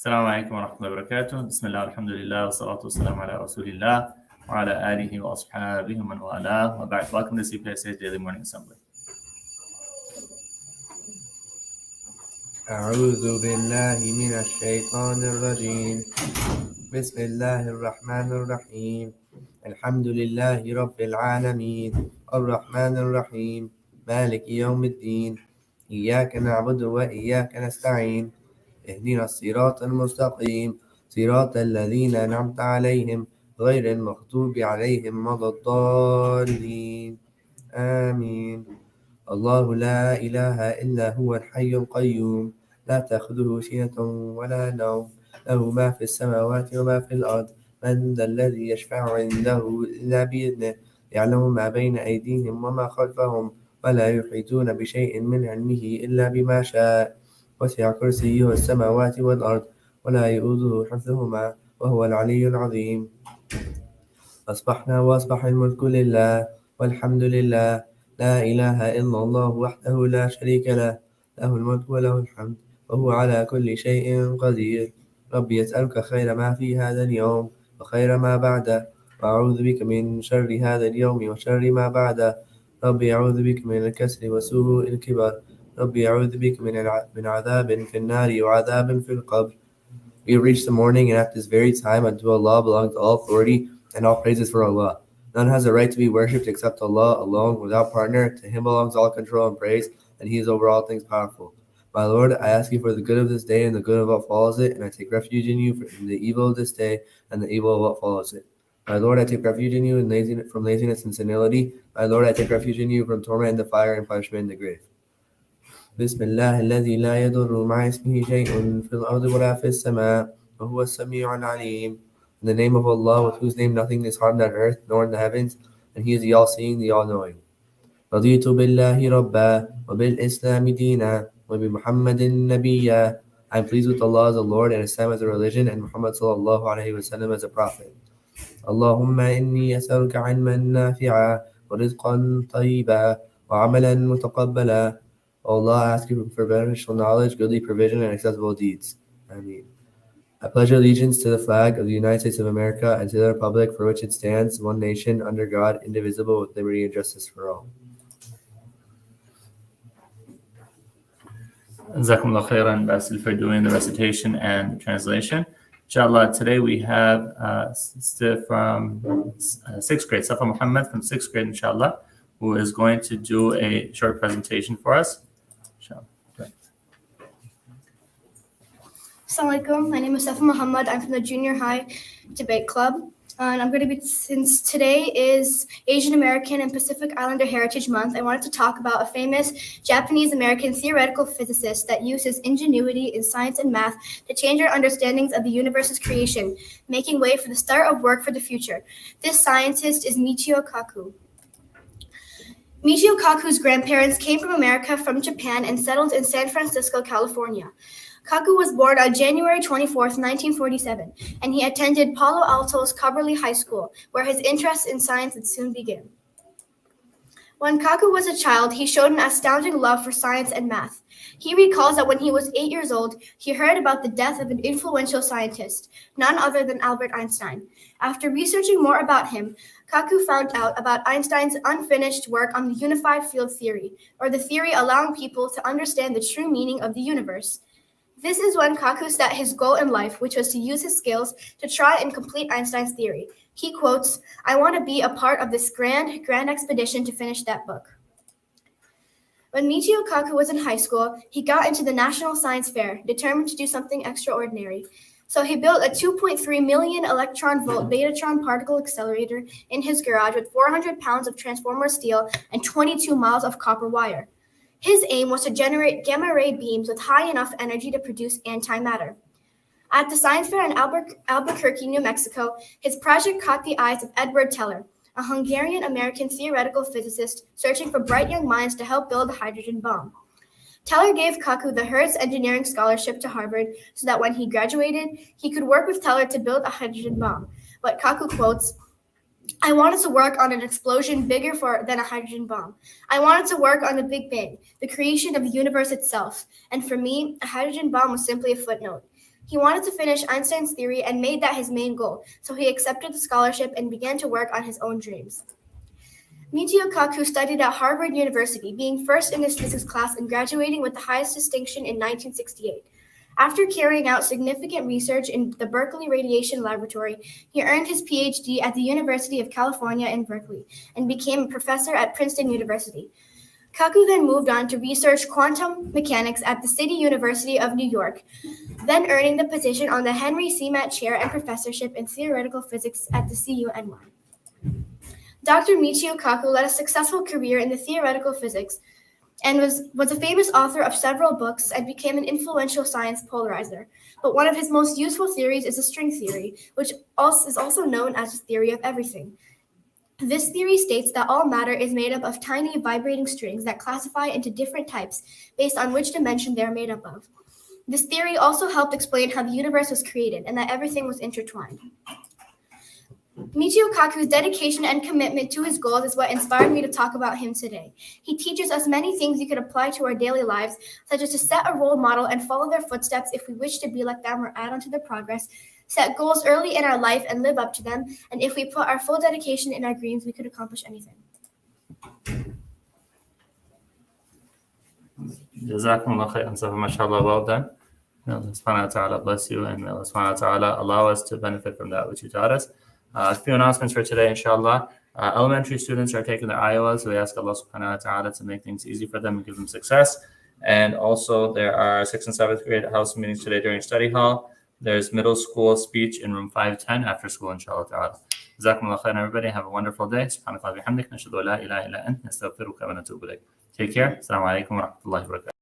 السلام عليكم ورحمة الله وبركاته. بسم الله والحمد لله والصلاة والسلام على رسول الله وعلى آله وأصحابه ومن والاه وبعد. Welcome to CPSA Daily Morning Assembly. أعوذ بالله من الشيطان الرجيم. بسم الله الرحمن الرحيم. الحمد لله رب العالمين الرحمن الرحيم مالك يوم الدين إياك نعبد وإياك نستعين اهدنا الصراط المستقيم صراط الذين أنعمت عليهم غير المغضوب عليهم ولا الضالين آمين. الله لا إله إلا هو الحي القيوم لا تأخذه سنة ولا نوم له ما في السماوات وما في الأرض من ذا الذي يشفع عنده إلا بإذنه يعلم ما بين أيديهم وما خلفهم ولا يحيطون بشيء من علمه إلا بما شاء وسع كرسيه السماوات والأرض ولا يؤوده حفظهما وهو العلي العظيم. أصبحنا وأصبح الملك لله والحمد لله لا إله إلا الله وحده لا شريك له له الملك وله الحمد وهو على كل شيء قدير. ربي أسألك خير ما في هذا اليوم وخير ما بعده وأعوذ بك من شر هذا اليوم وشر ما بعده. ربي أعوذ بك من الكسل وسوء الكبر. ربي أعوذ بك من عذاب في النار وعذاب في القبر. We have reached the morning, and at this very time unto Allah belongs all authority and all praises for Allah. None has a right to be worshipped except Allah alone, without partner. To Him belongs all control and praise, and He is over all things powerful. My Lord, I ask you for the good of this day and the good of what follows it, and I take refuge in you from the evil of this day and the evil of what follows it. My Lord, I take refuge in you from laziness and senility. My Lord, I take refuge in you from torment in the fire and punishment in the grave. بسم الله الذي لا يضر مع اسمه شيء في الأرض ولا في السماء وهو السميع العليم. In the name of Allah, with whose name nothing is harmed on earth nor in the heavens, and He is the all-seeing, the all-knowing. رضيت بالله ربا وبالإسلام دينا وبمحمد نبيا. I am pleased with Allah as a Lord and Islam as a religion and Muhammad sallallahu alayhi wa sallam as a prophet. اللهم إني أسألك علما نافعا ورزقا طيبا وعملا متقبلا. Allah, I ask you for beneficial knowledge, goodly provision, and acceptable deeds. Ameen. I pledge allegiance to the flag of the United States of America and to the republic for which it stands, one nation, under God, indivisible, with liberty and justice for all. Jazakumullah khairan, Basil, for doing the recitation and the translation. Inshallah, today we have from 6th grade, Safa Muhammad from 6th grade, inshallah, who is going to do a short presentation for us. Assalamu alaikum. My name is Safa Muhammad. I'm from the Junior High Debate Club. And I'm going to since today is Asian American and Pacific Islander Heritage Month, I wanted to talk about a famous Japanese-American theoretical physicist that uses ingenuity in science and math to change our understandings of the universe's creation, making way for the start of work for the future. This scientist is Michio Kaku. Michio Kaku's grandparents came from America from Japan and settled in San Francisco, California. Kaku was born on January 24, 1947, and he attended Palo Alto's Coverly High School, where his interest in science would soon begin. When Kaku was a child, he showed an astounding love for science and math. He recalls that when he was 8 years old, he heard about the death of an influential scientist, none other than Albert Einstein. After researching more about him, Kaku found out about Einstein's unfinished work on the unified field theory, or the theory allowing people to understand the true meaning of the universe. This is when Kaku set his goal in life, which was to use his skills to try and complete Einstein's theory. He quotes, "I want to be a part of this grand expedition to finish that book." When Michio Kaku was in high school, he got into the National Science Fair, determined to do something extraordinary. So he built a 2.3 million electron-volt Betatron particle accelerator in his garage with 400 pounds of transformer steel and 22 miles of copper wire. His aim was to generate gamma-ray beams with high enough energy to produce antimatter. At the science fair in Albuquerque, New Mexico, his project caught the eyes of Edward Teller, a Hungarian-American theoretical physicist searching for bright young minds to help build the hydrogen bomb. Teller gave Kaku the Hertz Engineering Scholarship to Harvard so that when he graduated, he could work with Teller to build a hydrogen bomb. But Kaku quotes, "I wanted to work on an explosion bigger than a hydrogen bomb. I wanted to work on the Big Bang, the creation of the universe itself. And for me, a hydrogen bomb was simply a footnote." He wanted to finish Einstein's theory and made that his main goal, so he accepted the scholarship and began to work on his own dreams. Michio Kaku studied at Harvard University, being first in his physics class and graduating with the highest distinction in 1968. After carrying out significant research in the Berkeley Radiation Laboratory, he earned his PhD at the University of California in Berkeley and became a professor at Princeton University. Kaku then moved on to research quantum mechanics at the City University of New York, then earning the position on the Henry Seamat Chair and Professorship in Theoretical Physics at the CUNY. Dr. Michio Kaku led a successful career in the theoretical physics and was a famous author of several books and became an influential science polarizer. But one of his most useful theories is the string theory, which is also known as the theory of everything. This theory states that all matter is made up of tiny vibrating strings that classify into different types based on which dimension they are made up of. This theory also helped explain how the universe was created and that everything was intertwined. Michio Kaku's dedication and commitment to his goals is what inspired me to talk about him today. He teaches us many things we could apply to our daily lives, such as to set a role model and follow their footsteps if we wish to be like them or add on to their progress, set goals early in our life and live up to them, and if we put our full dedication in our dreams, we could accomplish anything. Jazakumullah khairan, so mashallah, well done. May Allah subhanahu wa ta'ala bless you, and may Allah subhanahu wa ta'ala allow us to benefit from that which you taught us. A few announcements for today, inshallah. Elementary students are taking their IOLs, so we ask Allah subhanahu wa ta'ala to make things easy for them and give them success. And also, there are 6th and 7th grade house meetings today during study hall. There's middle school speech in room 510 after school, inshallah ta'ala. Jazakumullah khairan, everybody. Have a wonderful day. Subhanakallah bihamdik. Nashhadu an la ilaha illa ant. Nastaghfiruka wa natubu ilayk. Take care. Assalamu alaikum wa rahmatullahi wa barakatuh.